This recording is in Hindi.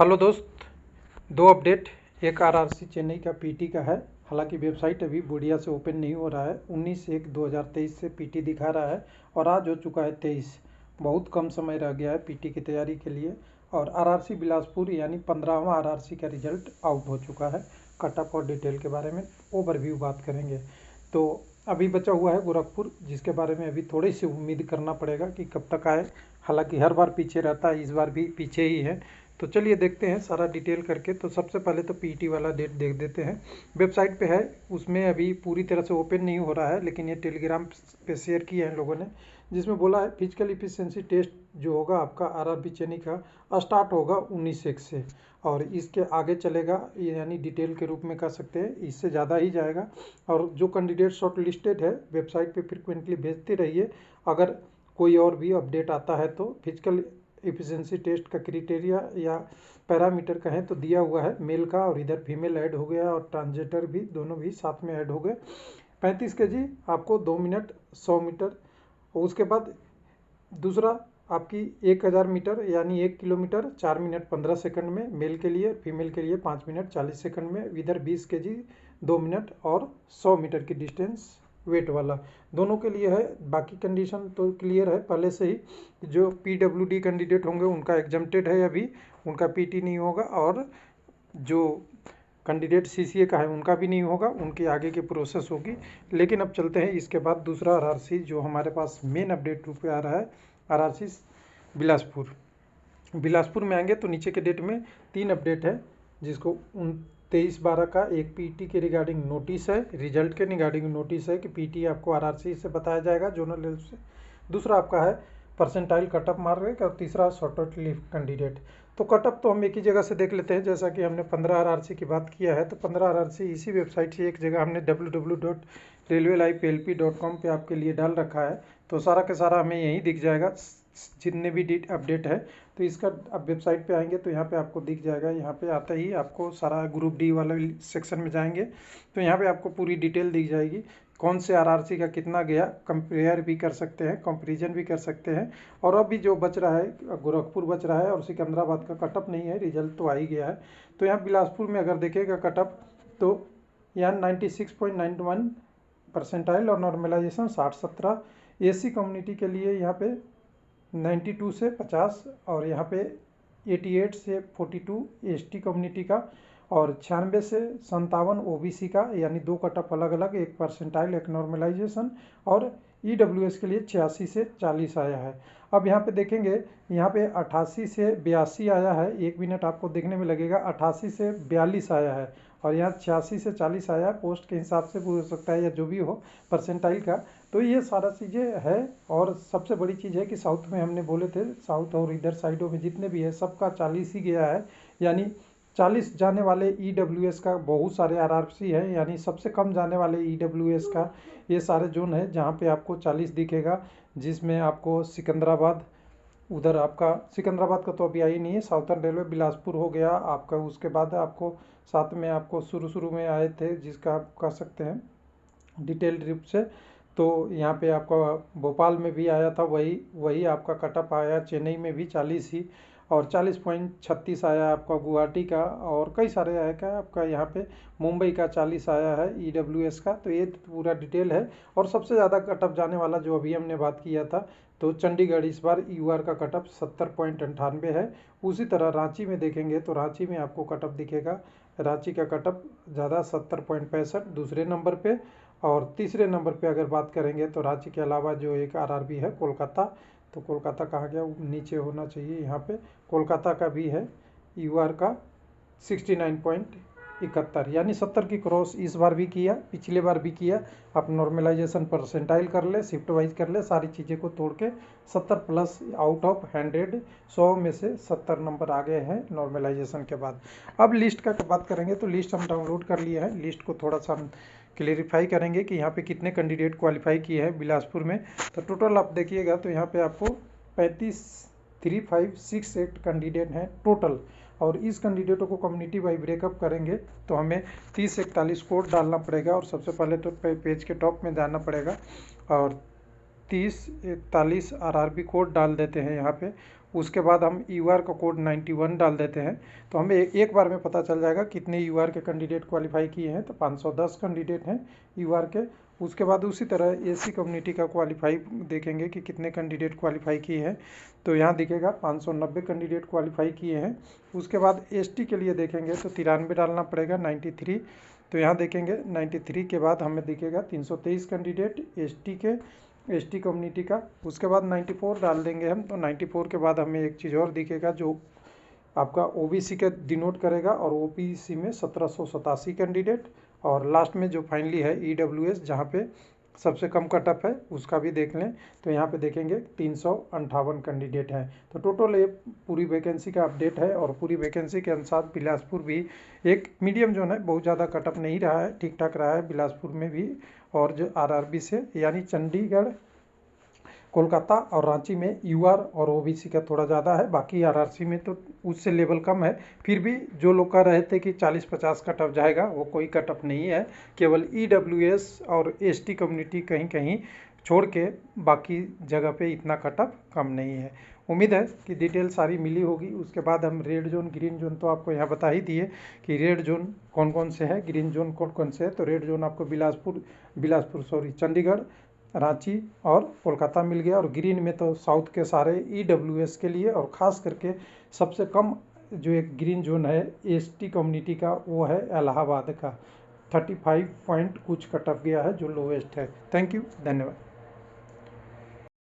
हेलो दोस्त, दो अपडेट। एक आरआरसी चेन्नई का पीटी का है। हालांकि वेबसाइट अभी बढ़िया से ओपन नहीं हो रहा है। 19/1/2023 से पीटी दिखा रहा है और आज हो चुका है 23। बहुत कम समय रह गया है पीटी की तैयारी के लिए। और आरआरसी बिलासपुर यानी 15वां आरआरसी का रिजल्ट आउट हो चुका है। कटअप और डिटेल के बारे में ओवरव्यू बात करेंगे। तो अभी बचा हुआ है गोरखपुर, जिसके बारे में अभी थोड़ी सी उम्मीद करना पड़ेगा कि कब तक आए। हालांकि हर बार पीछे रहता है, इस बार भी पीछे ही है। तो चलिए देखते हैं सारा डिटेल करके। तो सबसे पहले तो पीटी वाला डेट देख देते हैं। वेबसाइट पे है, उसमें अभी पूरी तरह से ओपन नहीं हो रहा है, लेकिन ये टेलीग्राम पे शेयर किए हैं लोगों ने, जिसमें बोला है फिजिकल इफिशिएंसी टेस्ट जो होगा आपका आरआरबी चेन्नई का स्टार्ट होगा 19/1 से और इसके आगे चलेगा, यानी डिटेल के रूप में कह सकते हैं, इससे ज़्यादा ही जाएगा। और जो कैंडिडेट शॉर्ट लिस्टेड है वेबसाइट पे फ्रिक्वेंटली भेजते रहिए। अगर कोई और भी अपडेट आता है तो फिजिकल एफिशिएंसी टेस्ट का क्राइटेरिया या पैरामीटर कहें तो दिया हुआ है मेल का, और इधर फीमेल ऐड हो गया और ट्रांसजेंडर भी, दोनों भी साथ में ऐड हो गए। 35 kg आपको 2 मिनट 100 मीटर। और उसके बाद दूसरा आपकी 1000 मीटर यानी 1 किलोमीटर 4 मिनट 15 सेकंड में मेल के लिए, फीमेल के लिए 5 मिनट 40 सेकंड में। इधर 20 kg 2 मिनट और 100 मीटर की डिस्टेंस वेट वाला दोनों के लिए है। बाकी कंडीशन तो क्लियर है पहले से ही। जो पीडब्ल्यूडी कैंडिडेट होंगे उनका एग्जम्प्टेड है, अभी उनका पीटी नहीं होगा। और जो कैंडिडेट सीसीए का है उनका भी नहीं होगा, उनकी आगे की प्रोसेस होगी। लेकिन अब चलते हैं इसके बाद दूसरा आरआरसी जो हमारे पास मेन अपडेट रूप में आ रहा है, आरआरसी बिलासपुर में आएंगे तो नीचे के डेट में 3 अपडेट है, जिसको 23/12 का एक पीटी के रिगार्डिंग नोटिस है, रिजल्ट के रिगार्डिंग नोटिस है कि पीटी आपको आरआरसी से बताया जाएगा जोनल लेवल से। दूसरा आपका है परसेंटाइल कटअप मार रहे और तीसरा शॉर्ट लिस्ट कैंडिडेट। तो कटअप तो हम एक ही जगह से देख लेते हैं। जैसा कि हमने 15 आरआरसी की बात किया है तो 15 आरआरसी इसी वेबसाइट से एक जगह हमने www.railwayliveplp.com पे आपके लिए डाल रखा है। तो सारा के सारा हमें यहीं दिख जाएगा जितने भी अपडेट है। तो इसका अब वेबसाइट पे आएंगे तो यहाँ पे आपको दिख जाएगा। यहाँ पे आते ही आपको सारा ग्रुप डी वाला सेक्शन में जाएंगे तो यहाँ पे आपको पूरी डिटेल दिख जाएगी, कौन से आरआरसी का कितना गया, कंपेयर भी कर सकते हैं, कंपैरिजन भी कर सकते हैं। और अभी जो बच रहा है गोरखपुर बच रहा है और सिकंदराबाद का कटअप नहीं है, रिजल्ट तो आ ही गया है। तो यहाँ बिलासपुर में अगर देखेगा कटअप तो यहाँ 96.91 परसेंटाइल और नॉर्मलाइजेशन 60/17। एसी कम्युनिटी के लिए यहाँ पे 92 से 50 और यहाँ पे 88 से 42 एसटी कम्युनिटी का और 96 से 57 ओबीसी का, यानी 2 कटअप अलग अलग, 1 परसेंटाइल 1 नॉर्मलाइजेशन। और ईडब्ल्यूएस के लिए 86 से 40 आया है। अब यहाँ पे देखेंगे, यहाँ पे 88 से 82 आया है, 1 मिनट आपको देखने में लगेगा। 88 से 42 आया है और यहाँ 86 से 40 आया है। पोस्ट के हिसाब से हो सकता है या जो भी हो परसेंटाइल का। तो ये सारा चीज़ें है। और सबसे बड़ी चीज़ है कि साउथ में हमने बोले थे, साउथ और इधर साइडों में जितने भी है सबका 40 ही गया है, यानी 40 जाने वाले ईडब्ल्यूएस का बहुत सारे आरआरसी है, यानी सबसे कम जाने वाले ईडब्ल्यूएस का ये सारे जोन है जहाँ पे आपको 40 दिखेगा। जिसमें आपको सिकंदराबाद, उधर आपका सिकंदराबाद का तो अभी आई नहीं है, साउथर्न रेलवे बिलासपुर हो गया आपका। उसके बाद आपको साथ में आपको शुरू में आए थे जिसका आप कह सकते हैं डिटेल्ड रूप से, तो यहाँ पे आपका भोपाल में भी आया था, वही आपका कटअप आया। चेन्नई में भी 40 ही और 40.36 आया आपका गुवाहाटी का, और कई सारे आया क्या आपका यहाँ पे मुंबई का 40 आया है ईडब्ल्यूएस का। तो ये पूरा डिटेल है। और सबसे ज़्यादा कटअप जाने वाला जो अभी हमने बात किया था तो चंडीगढ़, इस बार यूआर का कटअप 70.98 है। उसी तरह रांची में देखेंगे तो रांची में आपको कटअप दिखेगा, रांची का कटअप ज़्यादा 70.65 दूसरे नंबर पे। और तीसरे नंबर पे अगर बात करेंगे तो रांची के अलावा जो एक आरआरबी है कोलकाता, तो कोलकाता कहाँ गया, नीचे होना चाहिए यहाँ पे। कोलकाता का भी है यूआर का 69.71, यानी 70 की क्रॉस इस बार भी किया, पिछले बार भी किया। आप नॉर्मलाइजेशन परसेंटाइल कर ले, शिफ्ट वाइज कर ले, सारी चीज़ें को तोड़ के 70 प्लस आउट ऑफ 100 में से 70 नंबर आ गए हैं नॉर्मलाइजेशन के बाद। अब लिस्ट का बात करेंगे तो लिस्ट हम डाउनलोड कर लिए हैं। लिस्ट को थोड़ा सा हम क्लेरिफाई करेंगे कि यहाँ पे कितने कैंडिडेट क्वालिफाई किए हैं बिलासपुर में। तो टोटल आप देखिएगा तो यहाँ पे आपको 35,3,5,6,8 कैंडिडेट हैं टोटल। और इस कैंडिडेटों को कम्युनिटी वाइज ब्रेकअप करेंगे तो हमें 3041 कोड डालना पड़ेगा। और सबसे पहले तो पेज के टॉप में जाना पड़ेगा और 3041 आरआरबी कोड डाल देते हैं यहाँ पे। उसके बाद हम यूआर का कोड 91 डाल देते हैं तो हमें एक बार में पता चल जाएगा कितने यूआर के कैंडिडेट क्वालिफाई किए हैं। तो 510 कैंडिडेट हैं यूआर के। उसके बाद उसी तरह एससी कम्युनिटी का क्वालिफाई देखेंगे कि कितने कैंडिडेट क्वालिफाई किए हैं, तो यहाँ दिखेगा 590 कैंडिडेट क्वालिफाई किए हैं। उसके बाद एसटी के लिए देखेंगे तो 93 डालना पड़ेगा, 93। तो यहाँ देखेंगे 93 के बाद हमें दिखेगा 323 कैंडिडेट एसटी कम्युनिटी का। उसके बाद 94 डाल देंगे हम, तो 94 के बाद हमें एक चीज़ और दिखेगा जो आपका ओबीसी के डिनोट करेगा, और ओबीसी में 1787 कैंडिडेट। और लास्ट में जो फाइनली है ईडब्ल्यूएस जहाँ पे सबसे कम कटअप है उसका भी देख लें, तो यहाँ पे देखेंगे 358 कैंडिडेट हैं। तो टोटल ये पूरी वैकेंसी का अपडेट है, और पूरी वैकेंसी के अनुसार बिलासपुर भी एक मीडियम जोन है, बहुत ज़्यादा कटअप नहीं रहा है, ठीक ठाक रहा है बिलासपुर में भी। और जो आरआरबी से यानी चंडीगढ़, कोलकाता और रांची में यूआर और ओबीसी का थोड़ा ज़्यादा है, बाकी आरआरसी में तो उससे लेवल कम है। फिर भी जो लोग कह रहे थे कि 40-50 कटअप जाएगा, वो कोई कटअप नहीं है, केवल ईडब्ल्यूएस और एसटी कम्युनिटी कहीं कहीं छोड़ के बाकी जगह पे इतना कटअप कम नहीं है। उम्मीद है कि डिटेल सारी मिली होगी। उसके बाद हम रेड जोन ग्रीन जोन तो आपको यहाँ बता ही दिए कि रेड जोन कौन कौन से हैं, ग्रीन जोन कौन कौन से है। तो रेड जोन आपको चंडीगढ़, रांची और कोलकाता मिल गया, और ग्रीन में तो साउथ के सारे ईडब्ल्यूएस के लिए, और ख़ास करके सबसे कम जो एक ग्रीन जोन है एसटी कम्युनिटी का वो है इलाहाबाद का, 35 पॉइंट कुछ कटअप गया है जो लोवेस्ट है। थैंक यू, धन्यवाद।